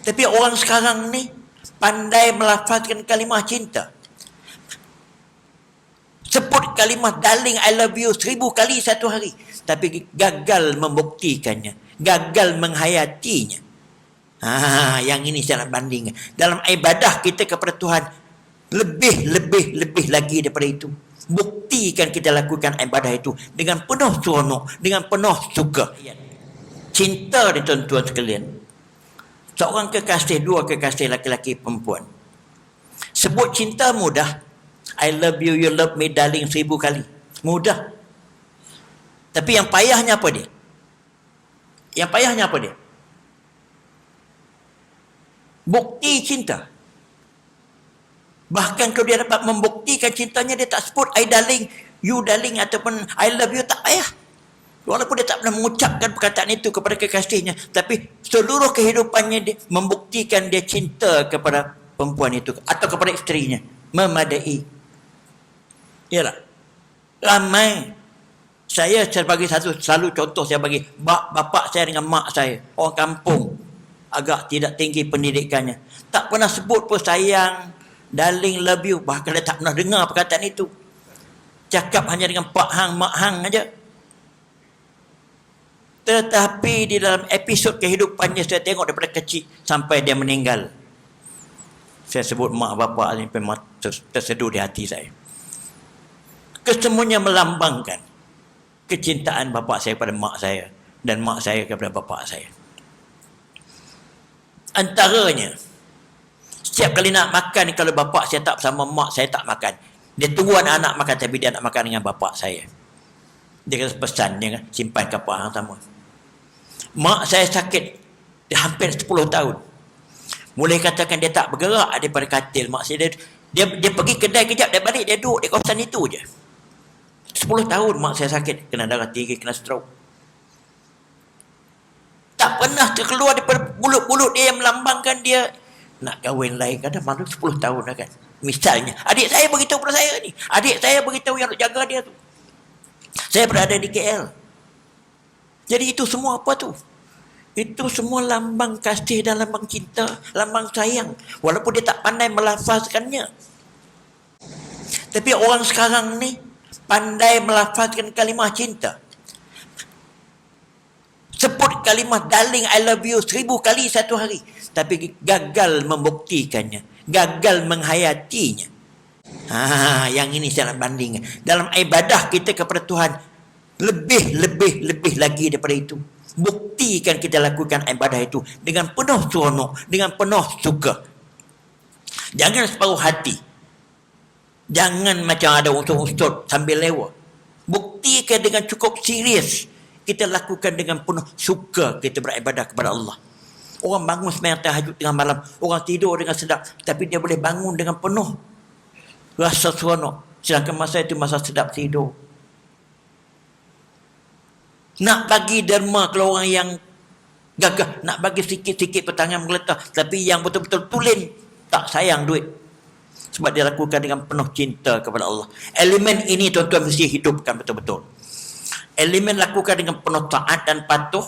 Tapi orang sekarang ni pandai melafazkan kalimah cinta. Sebut kalimah darling, I love you 1000 kali satu hari. Tapi gagal membuktikannya. Gagal menghayatinya. Yang ini saya nak bandingkan. Dalam ibadah kita kepada Tuhan, lebih lagi daripada itu. Buktikan kita lakukan ibadah itu dengan penuh seronok, dengan penuh suka. Cinta ni tuan-tuan sekalian. Seorang kekasih, dua kekasih laki-laki perempuan. Sebut cinta mudah. I love you, you love me darling 1000 kali. Mudah. Tapi yang payahnya apa dia? Yang payahnya apa dia? Bukti cinta. Bahkan kalau dia dapat membuktikan cintanya, dia tak sebut I darling, you darling ataupun I love you, tak payah. Walaupun dia tak pernah mengucapkan perkataan itu kepada kekasihnya, tapi seluruh kehidupannya dia membuktikan dia cinta kepada perempuan itu atau kepada isterinya. Memadai. Yalah. Ramai. Saya bagi selalu contoh saya bagi. Bapa saya dengan mak saya, orang kampung, agak tidak tinggi pendidikannya. Tak pernah sebut pun sayang, darling, love you. Bahkan dia tak pernah dengar perkataan itu. Cakap hanya dengan pak hang, mak hang aja. Tetapi di dalam episod kehidupannya saya tengok daripada kecil sampai dia meninggal. Saya sebut mak bapak ini memang terseduh di hati saya. Kesemuanya melambangkan kecintaan bapa saya pada mak saya dan mak saya kepada bapa saya. Antaranya, setiap kali nak makan, kalau bapa saya tak bersama mak saya tak makan. Dia tunggu anak-anak makan, tapi dia nak makan dengan bapa saya. Dia kata pesan, dia simpan kapal yang sama. Mak saya sakit hampir 10 tahun. Mulai katakan dia tak bergerak daripada katil. Mak saya dia pergi kedai kejap, dia balik, dia duduk di kawasan itu je. 10 tahun mak saya sakit, kena darah tinggi, kena stroke. Tak pernah terkeluar daripada mulut-mulut dia yang melambangkan dia nak kahwin lain. Kadang malu 10 tahun dah kan. Misalnya, adik saya beritahu pada saya ni. Adik saya beritahu yang nak jaga dia tu. Saya berada di KL. Jadi itu semua apa tu? Itu semua lambang kasih dan lambang cinta, lambang sayang. Walaupun dia tak pandai melafazkannya. Tapi orang sekarang ni pandai melafazkan kalimah cinta. Sebut kalimah darling, I love you 1000 kali satu hari. Tapi gagal membuktikannya. Gagal menghayatinya. Yang ini saya nak bandingkan. Dalam ibadah kita kepada Tuhan, lebih lagi daripada itu. Buktikan kita lakukan ibadah itu dengan penuh seronok, dengan penuh suka. Jangan separuh hati. Jangan macam ada unsur-unsur sambil lewat. Buktikan dengan cukup serius. Kita lakukan dengan penuh suka kita beribadah kepada Allah. Orang bangun sembahyang tahajud tengah malam, orang tidur dengan sedap, tapi dia boleh bangun dengan penuh rasa seronok. Sedangkan masa itu masa sedap tidur. Nak bagi derma kalau orang yang gagah, nak bagi sikit-sikit pertangan menggeletar, tapi yang betul-betul tulen, tak sayang duit. Sebab dia lakukan dengan penuh cinta kepada Allah. Elemen ini tuan-tuan mesti hidupkan betul-betul. Elemen lakukan dengan penuh taat dan patuh.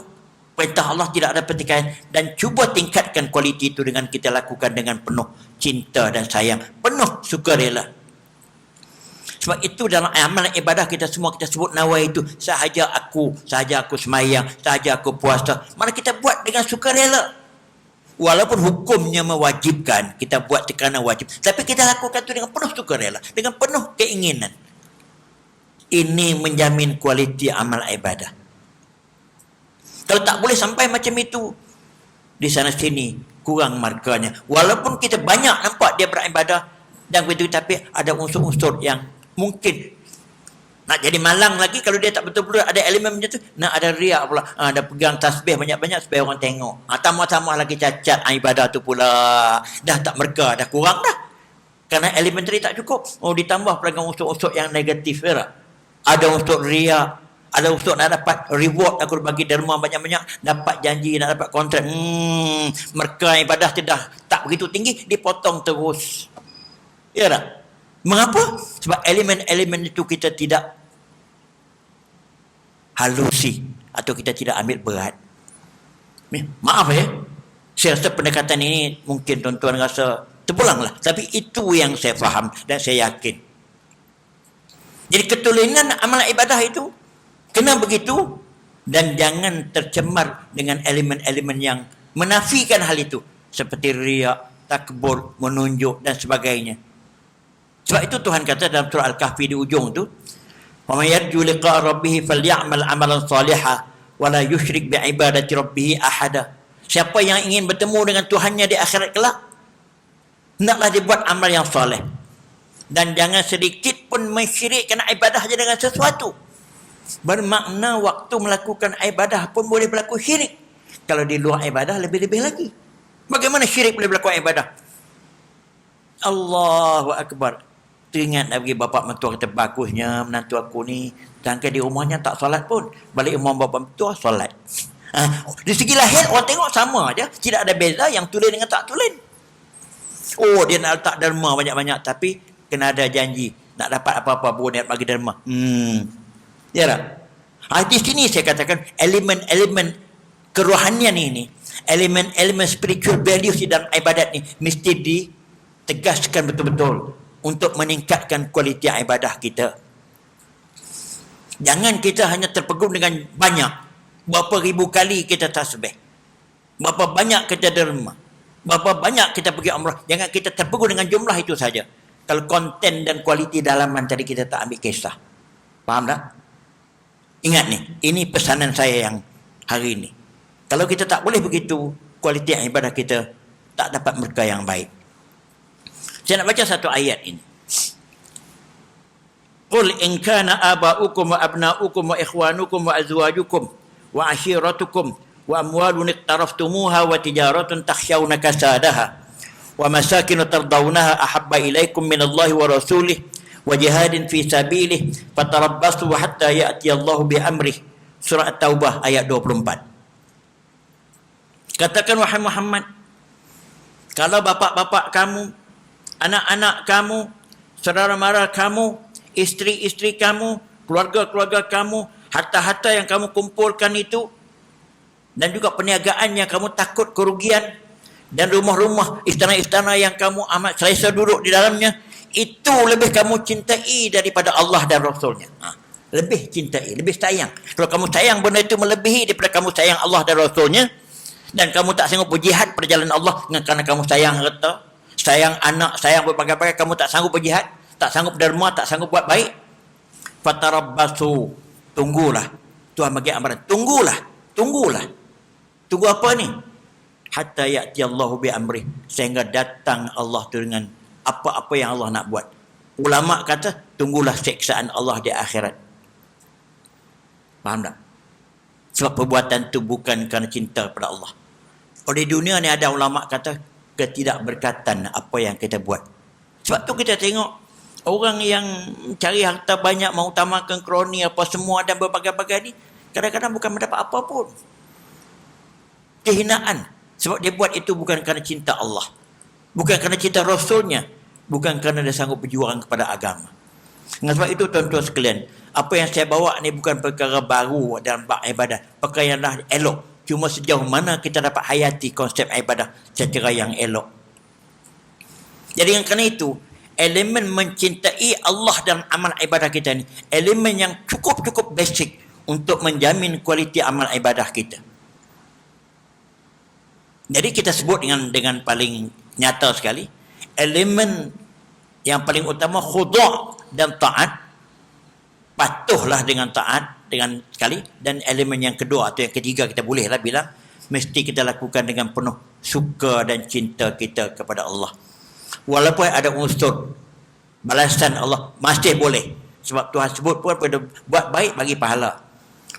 Perintah Allah tidak ada pertikaian. Dan cuba tingkatkan kualiti itu dengan kita lakukan dengan penuh cinta dan sayang. Penuh sukarela. Sebab itu dalam amalan ibadah kita semua kita sebut nawai itu. Sahaja aku semayang, sahaja aku puasa. Mana kita buat dengan sukarela. Walaupun hukumnya mewajibkan, kita buat kerana wajib. Tapi kita lakukan itu dengan penuh sukarela, dengan penuh keinginan. Ini menjamin kualiti amal ibadah. Kalau tak boleh sampai macam itu, di sana sini kurang markanya. Walaupun kita banyak nampak dia beribadah dan begitu, tapi ada unsur-unsur yang mungkin nak jadi malang lagi kalau dia tak betul-betul ada elemen macam tu. Nak ada riak pula. Ada pegang tasbih banyak-banyak supaya orang tengok. Tambah-tambah lagi cacat ibadah tu pula. Dah tak merga, dah kurang dah. Kerana elemen tadi tak cukup. Ditambah pula dengan unsur-unsur yang negatif. Ada unsur riak. Ada unsur nak dapat reward, aku bagi derma banyak-banyak, dapat janji, nak dapat kontrak. Mereka ibadah dah tak begitu tinggi, dipotong terus. Ya tak? Mengapa? Sebab elemen-elemen itu kita tidak halusi atau kita tidak ambil berat. Maaf Saya rasa pendekatan ini mungkin tuan-tuan rasa terpulanglah. Tapi itu yang saya faham dan saya yakin. Jadi ketulinan amalan ibadah itu kena begitu dan jangan tercemar dengan elemen-elemen yang menafikan hal itu. Seperti riak, takbur, menunjuk dan sebagainya. Sebab itu Tuhan kata dalam surah Al-Kahfi di ujung tu, "Wa may yarju liqa'a rabbih falyamal 'amalan shalihan wa la yusyrik bi'ibadati rabbih ahada." Siapa yang ingin bertemu dengan Tuhannya di akhirat kelak, hendaklah dia buat amal yang soleh. Dan jangan sedikit pun mensyirikkan ibadah saja dengan sesuatu. Bermakna waktu melakukan ibadah pun boleh berlaku syirik. Kalau di luar ibadah lebih-lebih lagi. Bagaimana syirik boleh berlaku ibadah? Allahu Akbar. Teringat bagi bapa mentua kata, bagusnya menantu aku ni, sangka di rumahnya tak solat pun. Balik rumah bapa mentua solat. Di segi lahir orang tengok sama aja, tidak ada beza yang tulen dengan tak tulen. Oh, dia nak letak derma banyak-banyak, tapi kena ada janji nak dapat apa-apa pun dia bagi derma. Ya tak? Di sini saya katakan elemen-elemen kerohanian ini, elemen-elemen spiritual values di dalam ibadat ni mesti ditegaskan betul-betul untuk meningkatkan kualiti ibadah kita. Jangan kita hanya terpegun dengan banyak. Berapa ribu kali kita tasbih, berapa banyak kita derma, berapa banyak kita pergi umrah. Jangan kita terpegun dengan jumlah itu saja. Kalau konten dan kualiti dalaman tadi kita tak ambil kisah. Faham tak? Ingat ni, ini pesanan saya yang hari ini. Kalau kita tak boleh begitu, kualiti ibadah kita tak dapat berkah yang baik. Saya nak baca satu ayat ini. Qul in kana aba'ukum wa abna'ukum wa ikhwanukum wa azwajukum wa ashiratukum wa amwalun iqtaraftumuha wa tijaratun takhshawna kasadaha wa masakin tardawnaha ahabba ilaikum minallahi wa rasulih wa jihadin fi sabilih fatarabbasu hatta ya'ti Allahu bi amrih. Surah At-Taubah ayat 24. Katakan wahai Muhammad, kalau bapa-bapa kamu, anak-anak kamu, saudara-mara kamu, isteri-isteri kamu, keluarga-keluarga kamu, harta-harta yang kamu kumpulkan itu, dan juga perniagaan yang kamu takut kerugian, dan rumah-rumah, istana-istana yang kamu amat selesa duduk di dalamnya, itu lebih kamu cintai daripada Allah dan Rasulnya. Lebih cintai, lebih sayang. Kalau kamu sayang benda itu melebihi daripada kamu sayang Allah dan Rasulnya, dan kamu tak sanggup berjihad perjalanan Allah kerana kamu sayang harta, sayang anak, sayang berbagai-bagai, kamu tak sanggup berjihad, tak sanggup derma, tak sanggup buat baik, fatarabbasu, tunggulah. Tuhan bagi amaran, tunggulah. Tunggu apa ni? Hatta ya'ti Allahu bi amrih, sehingga datang Allah tu dengan apa-apa yang Allah nak buat. Ulama kata, tunggulah siksaan Allah di akhirat. Faham tak? Sebab perbuatan tu bukan kerana cinta pada Allah. Kalau di dunia ni ada ulama kata ketidakberkatan apa yang kita buat. Sebab tu kita tengok orang yang cari harta banyak, mengutamakan kroni apa semua dan berbagai-bagai ni, kadang-kadang bukan mendapat apa pun. Kehinaan. Sebab dia buat itu bukan kerana cinta Allah, bukan kerana cinta Rasulnya, bukan kerana dia sanggup berjuang kepada agama. Dengan sebab itu tuan-tuan sekalian, apa yang saya bawa ni bukan perkara baru dalam bab ibadah, perkara yang dah elok. Cuma sejauh mana kita dapat hayati konsep ibadah secara yang elok. Jadi dengan kerana itu, elemen mencintai Allah dalam amal ibadah kita ni, elemen yang cukup-cukup basic untuk menjamin kualiti amal ibadah kita. Jadi kita sebut dengan paling nyata sekali, elemen yang paling utama khudu' dan taat. Patuhlah dengan taat dengan sekali. Dan elemen yang kedua atau yang ketiga kita bolehlah bilang, mesti kita lakukan dengan penuh suka dan cinta kita kepada Allah. Walaupun ada unsur balasan Allah, masih boleh. Sebab Tuhan sebut pun buat baik bagi pahala,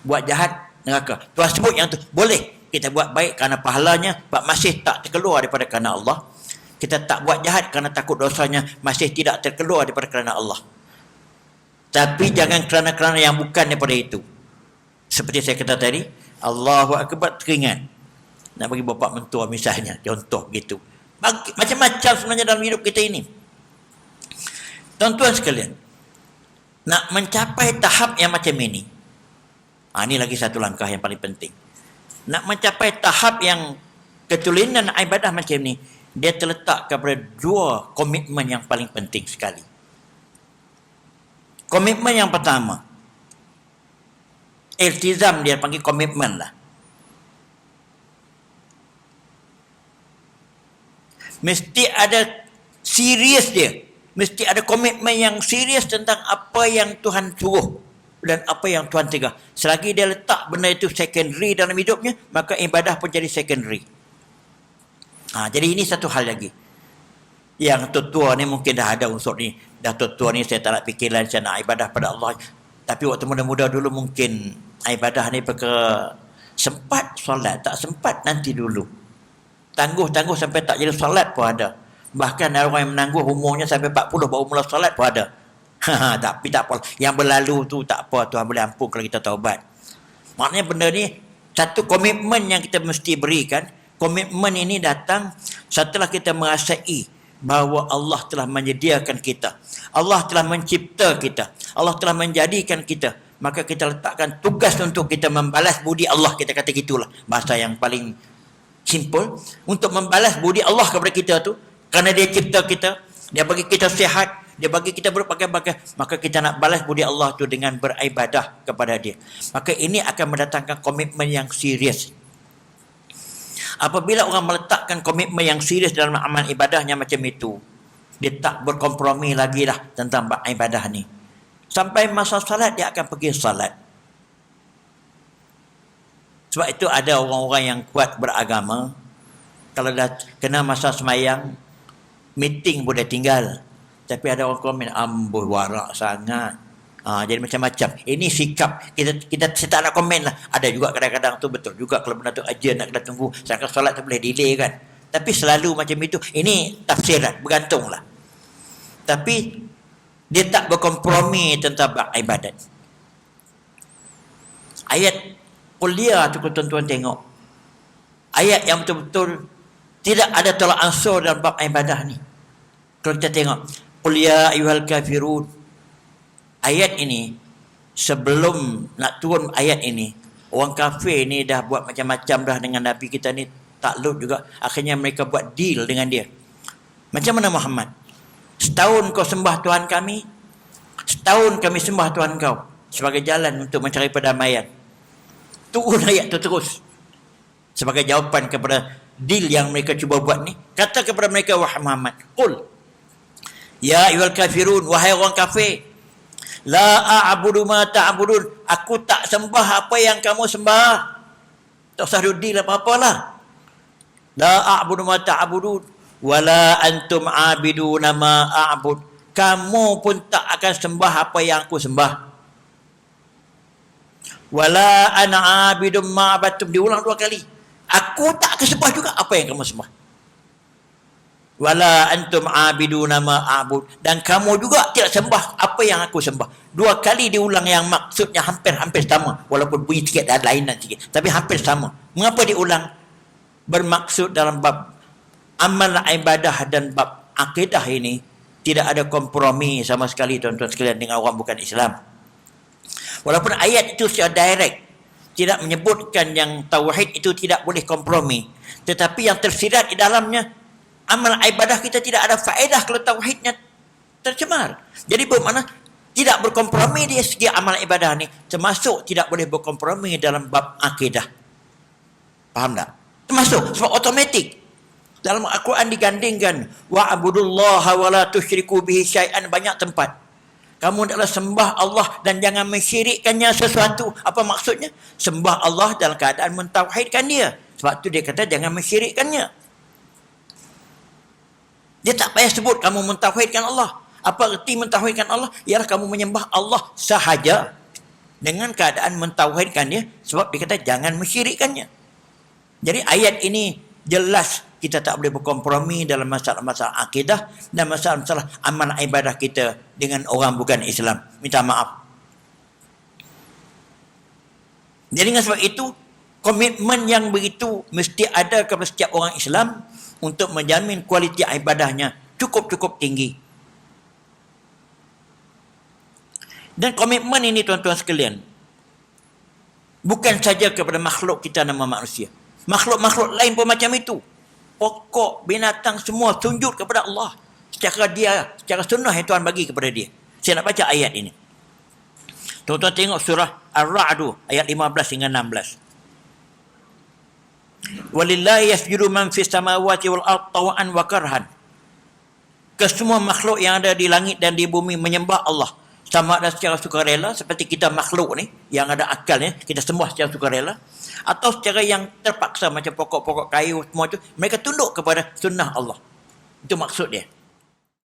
buat jahat neraka. Tuhan sebut yang tu boleh. Kita buat baik kerana pahalanya, masih tak terkeluar daripada kerana Allah. Kita tak buat jahat kerana takut dosanya, masih tidak terkeluar daripada kerana Allah. Tapi jangan kerana-kerana yang bukan daripada itu. Seperti saya kata tadi, Allahu Akbar teringat. Nak bagi bapa mentua misalnya, contoh gitu. Macam-macam sebenarnya dalam hidup kita ini. Tuan-tuan sekalian, nak mencapai tahap yang macam ini, ini lagi satu langkah yang paling penting. Nak mencapai tahap yang Ketulinan ibadah macam ni, dia terletak kepada dua komitmen yang paling penting sekali. Komitmen yang pertama, iltizam, dia panggil komitmen lah. Mesti ada serius dia. Mesti ada komitmen yang serius tentang apa yang Tuhan suruh dan apa yang Tuhan cegah. Selagi dia letak benda itu secondary dalam hidupnya, maka ibadah pun jadi secondary. Jadi ini satu hal lagi. Yang tua-tua ni mungkin dah ada unsur ni. Dah tua-tua ni saya tak nak fikir lain, saya nak ibadah pada Allah. Tapi waktu muda-muda dulu mungkin ibadah ni perkara sempat solat, tak sempat nanti dulu. Tangguh-tangguh sampai tak jadi solat pun ada. Bahkan ada orang yang menangguh umurnya sampai 40 baru mula solat pun ada. Tapi tak apa. Yang berlalu tu tak apa, Tuhan boleh ampun kalau kita taubat. Maknanya benda ni satu komitmen yang kita mesti berikan. Komitmen ini datang setelah kita merasai bahawa Allah telah menyediakan kita. Allah telah mencipta kita. Allah telah menjadikan kita. Maka kita letakkan tugas untuk kita membalas budi Allah. Kita kata gitulah. Bahasa yang paling simple. Untuk membalas budi Allah kepada kita tu. Kerana dia cipta kita. Dia bagi kita sihat. Dia bagi kita berbagai-bagai. Maka kita nak balas budi Allah tu dengan beribadah kepada dia. Maka ini akan mendatangkan komitmen yang serius. Apabila orang meletakkan komitmen yang serius dalam amal ibadahnya macam itu, dia tak berkompromi lagi lah tentang ibadah ni. Sampai masa salat, dia akan pergi salat. Sebab itu ada orang-orang yang kuat beragama, kalau dah kena masa semayang, meeting boleh tinggal. Tapi ada orang komen, ambuh warak sangat. Jadi macam-macam. Ini sikap. Kita saya tak nak komen lah. Ada juga kadang-kadang tu betul juga. Kalau benda tu urgent nak kena tunggu. Sedangkan solat tu boleh delay kan. Tapi selalu macam itu. Ini tafsiran. Bergantung lah. Tapi dia tak berkompromi tentang ibadat. Ayat kuliah tu tuan-tuan tengok. Ayat yang betul-betul tidak ada tolak ansur dalam bab ibadah ni. Kalau kita tengok. Qul ya ayyuhal kafirun. Ayat ini, sebelum nak turun ayat ini, orang kafir ni dah buat macam-macam dah dengan Nabi kita ni, takluk juga. Akhirnya mereka buat deal dengan dia. Macam mana Muhammad? Setahun kau sembah Tuhan kami, setahun kami sembah Tuhan kau. Sebagai jalan untuk mencari perdamaian. Turun ayat tu terus. Sebagai jawapan kepada deal yang mereka cuba buat ni. Kata kepada mereka, wahai Muhammad, Qul ya ayyuhal kafirun, wahai orang kafir, la a'budu ma ta'budun, aku tak sembah apa yang kamu sembah. Tak usah deal apa-apalah. La a'budu ma ta'budun wala antum 'abiduna ma a'bud, kamu pun tak akan sembah apa yang aku sembah. Wala ana 'abidum ma 'abadtum, diulang 2 kali. Aku tak akan sembah juga apa yang kamu sembah. Wala antum abiduna ma a'bud, dan kamu juga tidak sembah apa yang aku sembah. 2 kali diulang yang maksudnya hampir-hampir sama, walaupun bunyi sikit dan lainan sikit, tapi hampir sama. Mengapa diulang? Bermaksud dalam bab amal ibadah dan bab akidah ini tidak ada kompromi sama sekali tuan-tuan sekalian dengan orang bukan Islam. Walaupun ayat itu secara direct tidak menyebutkan yang tauhid itu tidak boleh kompromi, tetapi yang tersirat di dalamnya, amal ibadah kita tidak ada faedah kalau tauhidnya tercemar. Jadi bermakna tidak berkompromi di segi amal ibadah ni, termasuk tidak boleh berkompromi dalam bab akidah. Faham tak? Termasuk sebab automatik. Dalam Al-Quran digandingkan wa'budullaha wa la tusyriku bihi syai'an, banyak tempat. Kamu adalah sembah Allah dan jangan mensyirikkannya sesuatu. Apa maksudnya? Sembah Allah dalam keadaan mentauhidkan dia. Sebab tu dia kata jangan mensyirikkannya. Dia tak payah sebut kamu mentauhidkan Allah. Apa erti mentauhidkan Allah? Ialah kamu menyembah Allah sahaja dengan keadaan mentauhidkan dia, sebab dia kata jangan mensyirikkannya. Jadi ayat ini jelas kita tak boleh berkompromi dalam masalah-masalah akidah dan masalah-masalah amal ibadah kita dengan orang bukan Islam. Minta maaf. Jadi dengan sebab itu, komitmen yang begitu mesti ada kepada setiap orang Islam untuk menjamin kualiti ibadahnya cukup-cukup tinggi. Dan komitmen ini tuan-tuan sekalian, bukan saja kepada makhluk kita nama manusia. Makhluk-makhluk lain pun macam itu. Pokok, binatang semua sujud kepada Allah. Secara sunnah yang Tuhan bagi kepada dia. Saya nak baca ayat ini. Tuan-tuan tengok surah Ar-Ra'd ayat 15 hingga 16. Walillahi yasjudu man fis samawati wal ardh taw'an wa karhan. Kesemua makhluk yang ada di langit dan di bumi menyembah Allah. Sama ada secara sukarela seperti kita makhluk ni yang ada akal ni, kita sembah secara sukarela, atau secara yang terpaksa macam pokok-pokok kayu semua tu, mereka tunduk kepada sunnah Allah. Itu maksud dia.